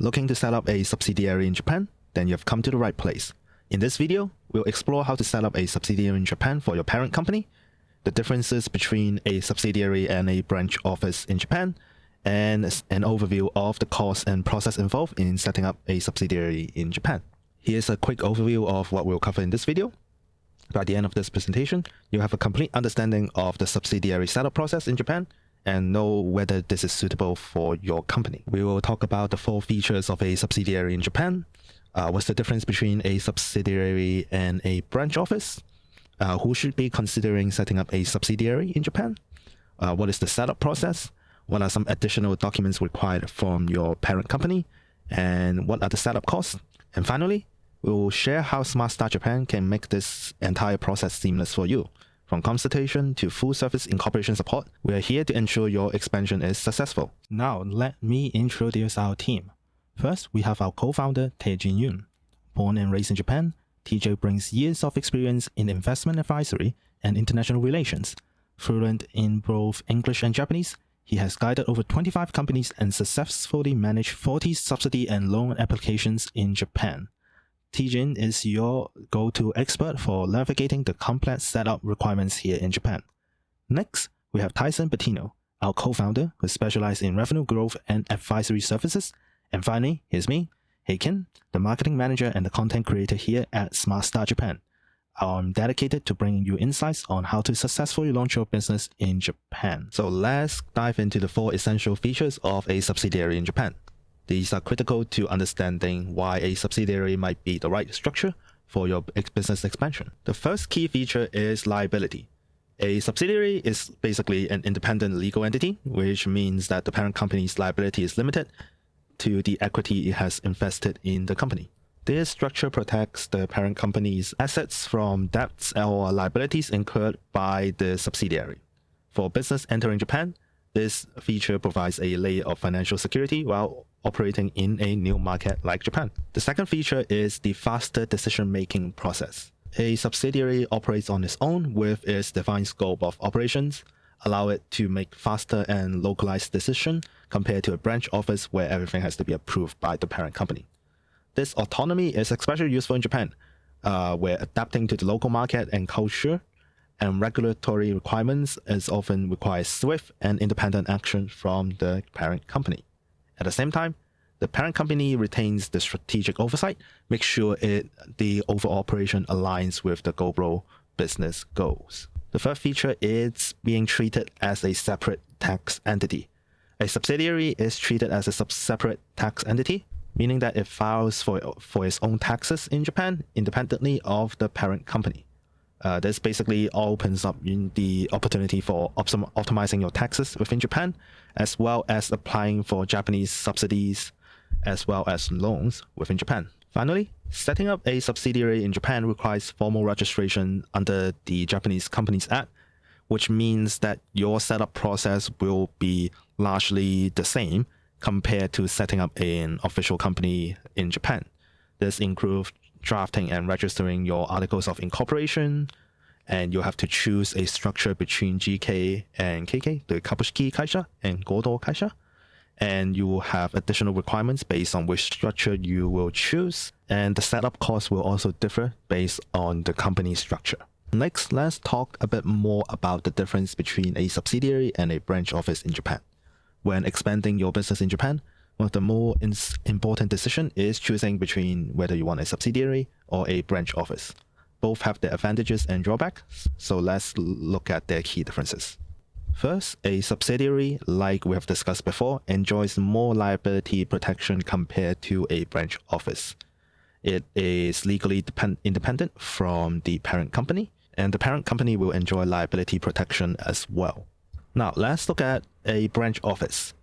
Looking to set up a subsidiary in Japan? Then you've come to the right place. In this video, we'll explore how to set up a subsidiary in Japan for your parent company, the differences between a subsidiary and a branch office in Japan, and an overview of the cost and process involved in setting up a subsidiary in Japan. Here's a quick overview of what we'll cover in this video. By the end of this presentation, you'll have a complete understanding of the subsidiary setup process in Japan and know whether this is suitable for your company. We will talk about the 4 features of a subsidiary in Japan. What's the difference between a subsidiary and a branch office? Who should be considering setting up a subsidiary in Japan? What is the setup process? What are some additional documents required from your parent company? And what are the setup costs? And finally, we will share how SmartStart Japan can make this entire process seamless for you. From consultation to full service incorporation support, we are here to ensure your expansion is successful. Now, let me introduce our team. First, we have our co-founder, Tae-Jin Yoon. Born and raised in Japan, TJ brings years of experience in investment advisory and international relations. Fluent in both English and Japanese, he has guided over 25 companies and successfully managed 40 subsidy and loan applications in Japan. Tae-Jin is your go-to expert for navigating the complex setup requirements here in Japan. Next, we have Tyson Bettino, our co-founder who specializes in revenue growth and advisory services. And finally, here's me, Heiken, the marketing manager and the content creator here at SmartStart Japan. I'm dedicated to bringing you insights on how to successfully launch your business in Japan. So let's dive into the 4 essential features of a subsidiary in Japan. These are critical to understanding why a subsidiary might be the right structure for your business expansion. The first key feature is liability. A subsidiary is basically an independent legal entity, which means that the parent company's liability is limited to the equity it has invested in the company. This structure protects the parent company's assets from debts or liabilities incurred by the subsidiary. For business entering Japan, this feature provides a layer of financial security while operating in a new market like Japan. The second feature is the faster decision-making process. A subsidiary operates on its own with its defined scope of operations, allow it to make faster and localized decisions compared to a branch office where everything has to be approved by the parent company. This autonomy is especially useful in Japan, where adapting to the local market and culture and regulatory requirements is often requires swift and independent action from the parent company. At the same time, the parent company retains the strategic oversight, make sure the overall operation aligns with the global business goals. The third feature is being treated as a separate tax entity. A subsidiary is treated as a separate tax entity, meaning that it files for its own taxes in Japan independently of the parent company. This basically opens up the opportunity for optimizing your taxes within Japan, as well as applying for Japanese subsidies, as well as loans within Japan. Finally, setting up a subsidiary in Japan requires formal registration under the Japanese Companies Act, which means that your setup process will be largely the same compared to setting up an official company in Japan. This includes drafting and registering your Articles of Incorporation, and you have to choose a structure between GK and KK, the Kabushiki Kaisha and Godo Kaisha, and you will have additional requirements based on which structure you will choose, and the setup costs will also differ based on the company structure. Next, let's talk a bit more about the difference between a subsidiary and a branch office in Japan. When expanding your business in Japan, one of the more important decisions is choosing between whether you want a subsidiary or a branch office. Both have their advantages and drawbacks, so let's look at their key differences. First, a subsidiary, like we have discussed before, enjoys more liability protection compared to a branch office. It is legally independent from the parent company, and the parent company will enjoy liability protection as well. Now, let's look at a branch office.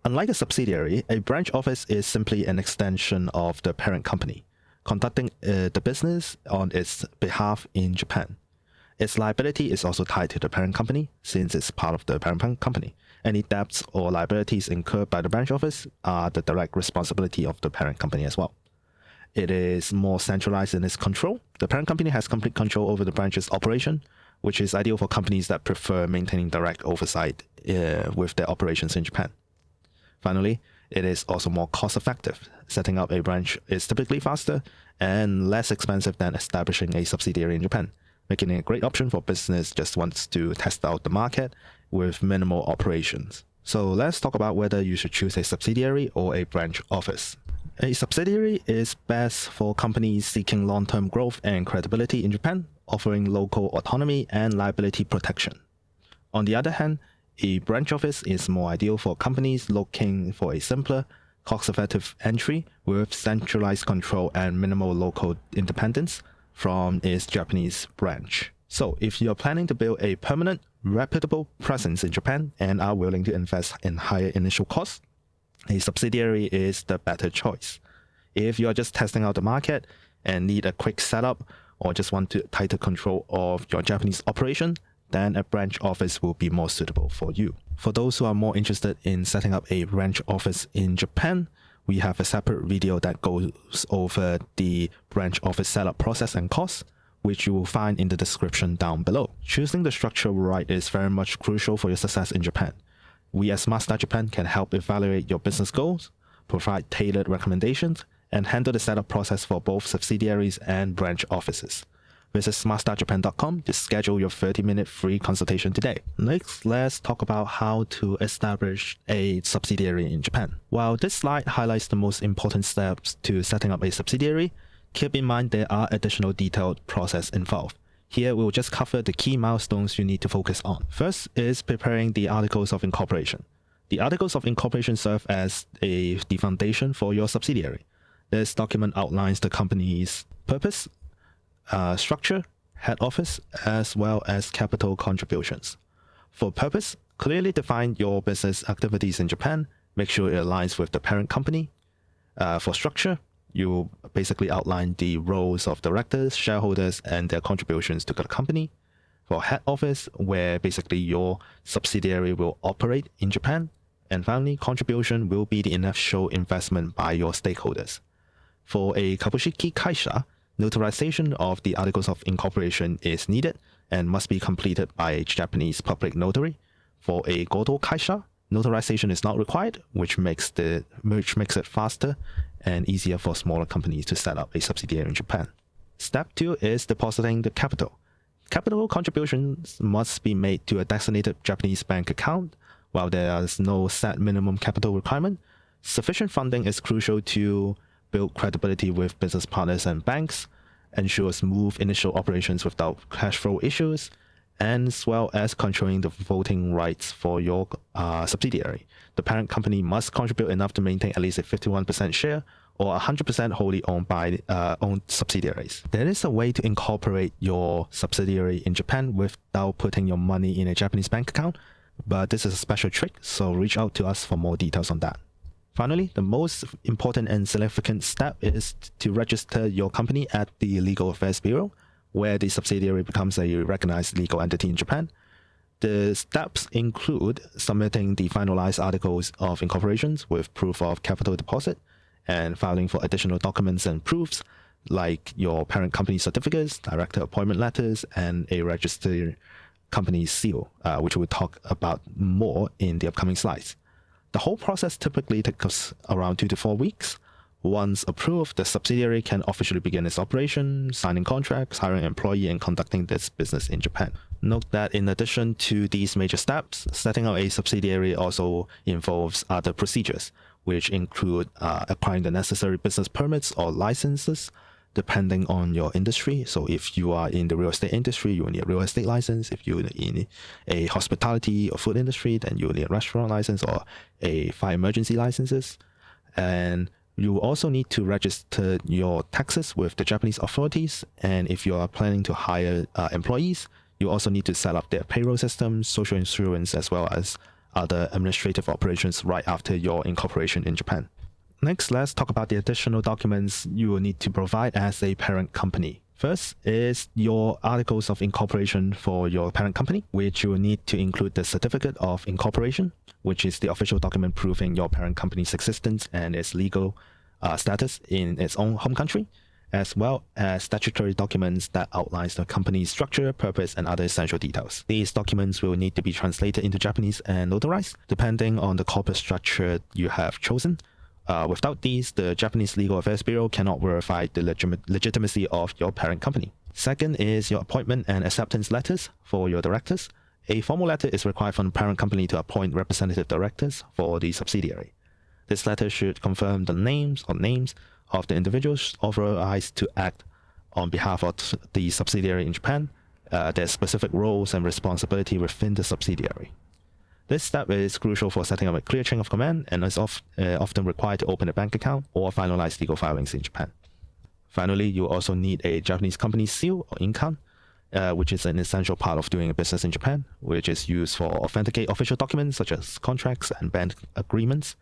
Unlike a subsidiary, a branch office is simply an extension of the parent company, conducting the business on its behalf in Japan. Its liability is also tied to the parent company since it's part of the parent company. Any debts or liabilities incurred by the branch office are the direct responsibility of the parent company as well. It is more centralized in its control. The parent company has complete control over the branch's operation, which is ideal for companies that prefer maintaining direct oversight with their operations in Japan. Finally, It is also more cost effective. Setting up a branch is typically faster and less expensive than establishing a subsidiary in Japan, making it a great option for business just wants to test out the market with minimal operations. So let's talk about whether you should choose a subsidiary or a branch office. A subsidiary is best for companies seeking long-term growth and credibility in Japan, offering local autonomy and liability protection. On the other hand, a branch office is more ideal for companies looking for a simpler, cost-effective entry with centralized control and minimal local independence from its Japanese branch. So if you're planning to build a permanent, reputable presence in Japan and are willing to invest in higher initial costs, a subsidiary is the better choice. If you're just testing out the market and need a quick setup or just want tighter control of your Japanese operation, then a branch office will be more suitable for you. For those who are more interested in setting up a branch office in Japan, we have a separate video that goes over the branch office setup process and costs, which you will find in the description down below. Choosing the structure right is very much crucial for your success in Japan. We at SmartStart Japan can help evaluate your business goals, provide tailored recommendations, and handle the setup process for both subsidiaries and branch offices. Visit smartstartjapan.com to schedule your 30-minute free consultation today. Next, let's talk about how to establish a subsidiary in Japan. While this slide highlights the most important steps to setting up a subsidiary, keep in mind there are additional detailed process involved. Here, we'll just cover the key milestones you need to focus on. First is preparing the Articles of Incorporation. The Articles of Incorporation serve as the foundation for your subsidiary. This document outlines the company's purpose, structure, head office, as well as capital contributions. For purpose, clearly define your business activities in Japan. Make sure it aligns with the parent company. For structure, you basically outline the roles of directors, shareholders, and their contributions to the company. For head office, where basically your subsidiary will operate in Japan. And finally, contribution will be the initial investment by your stakeholders. For a Kabushiki Kaisha, notarization of the Articles of Incorporation is needed and must be completed by a Japanese public notary. For a Godo Kaisha, notarization is not required, which makes it faster and easier for smaller companies to set up a subsidiary in Japan. Step 2 is depositing the capital. Capital contributions must be made to a designated Japanese bank account. While there is no set minimum capital requirement, sufficient funding is crucial to build credibility with business partners and banks, ensure smooth initial operations without cash flow issues, and as well as controlling the voting rights for your subsidiary. The parent company must contribute enough to maintain at least a 51% share or 100% wholly owned by owned subsidiaries. There is a way to incorporate your subsidiary in Japan without putting your money in a Japanese bank account, but this is a special trick, so reach out to us for more details on that. Finally, the most important and significant step is to register your company at the Legal Affairs Bureau, where the subsidiary becomes a recognized legal entity in Japan. The steps include submitting the finalized Articles of Incorporation with proof of capital deposit and filing for additional documents and proofs like your parent company certificates, director appointment letters, and a registered company seal, which we'll talk about more in the upcoming slides. The whole process typically takes around 2 to 4 weeks. Once approved, the subsidiary can officially begin its operation, signing contracts, hiring an employee, and conducting this business in Japan. Note that in addition to these major steps, setting up a subsidiary also involves other procedures, which include acquiring the necessary business permits or licenses, depending on your industry. So if you are in the real estate industry, you will need a real estate license. If you're in a hospitality or food industry, then you will need a restaurant license or a fire emergency licenses. And you will also need to register your taxes with the Japanese authorities. And if you are planning to hire employees, you also need to set up their payroll system, social insurance, as well as other administrative operations right after your incorporation in Japan. Next, let's talk about the additional documents you will need to provide as a parent company. First is your Articles of Incorporation for your parent company, which you will need to include the Certificate of Incorporation, which is the official document proving your parent company's existence and its legal status in its own home country, as well as statutory documents that outlines the company's structure, purpose, and other essential details. These documents will need to be translated into Japanese and notarized, depending on the corporate structure you have chosen. Without these, the Japanese Legal Affairs Bureau cannot verify the legitimacy of your parent company. Second is your appointment and acceptance letters for your directors. A formal letter is required from the parent company to appoint representative directors for the subsidiary. This letter should confirm the names of the individuals authorized to act on behalf of the subsidiary in Japan, their specific roles and responsibility within the subsidiary. This step is crucial for setting up a clear chain of command and is often required to open a bank account or finalize legal filings in Japan. Finally, you also need a Japanese company seal or inkan, which is an essential part of doing business in Japan, which is used for authenticate official documents such as contracts and bank agreements,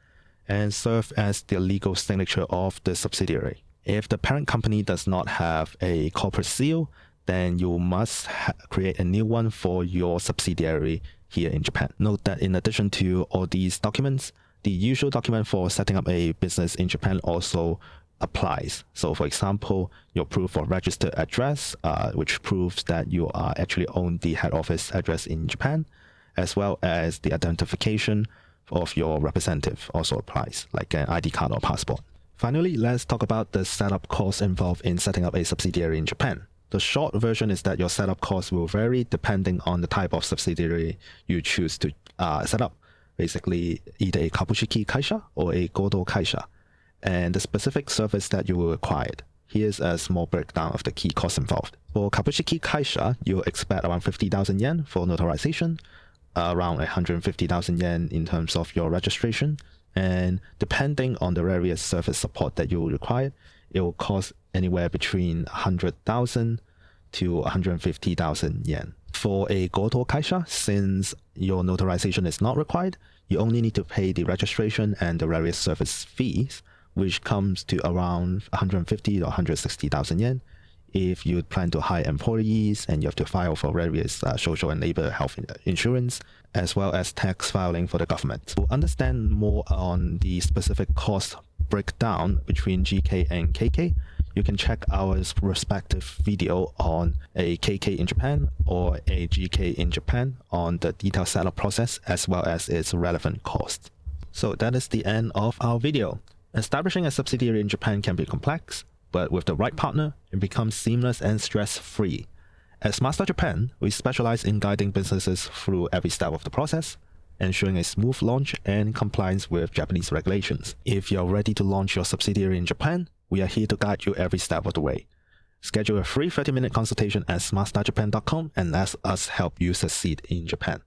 and serve as the legal signature of the subsidiary. If the parent company does not have a corporate seal, then you must create a new one for your subsidiary here in Japan. Note that in addition to all these documents, the usual document for setting up a business in Japan also applies. So for example, your proof of registered address, which proves that you are actually own the head office address in Japan, as well as the identification of your representative also applies, like an ID card or passport. Finally, let's talk about the setup costs involved in setting up a subsidiary in Japan. The short version is that your setup costs will vary depending on the type of subsidiary you choose to set up. Basically, either a kabushiki kaisha or a godo kaisha, and the specific service that you will require. Here's a small breakdown of the key costs involved. For kabushiki kaisha, you'll expect around 50,000 yen for notarization, around 150,000 yen in terms of your registration, and depending on the various service support that you will require, it will cost anywhere between 100,000 to 150,000 yen. For a godo kaisha, since your notarization is not required, you only need to pay the registration and the various service fees, which comes to around 150 to 160,000 yen. If you plan to hire employees and you have to file for various social and labor health insurance, as well as tax filing for the government. To understand more on the specific cost breakdown between GK and KK, you can check our respective video on a KK in Japan or a GK in Japan on the detailed setup process as well as its relevant cost. So that is the end of our video. Establishing a subsidiary in Japan can be complex, but with the right partner, it becomes seamless and stress-free. At SmartStart Japan, we specialize in guiding businesses through every step of the process, ensuring a smooth launch and compliance with Japanese regulations. If you're ready to launch your subsidiary in Japan, we are here to guide you every step of the way. Schedule a free 30-minute consultation at smartstartjapan.com and let us help you succeed in Japan.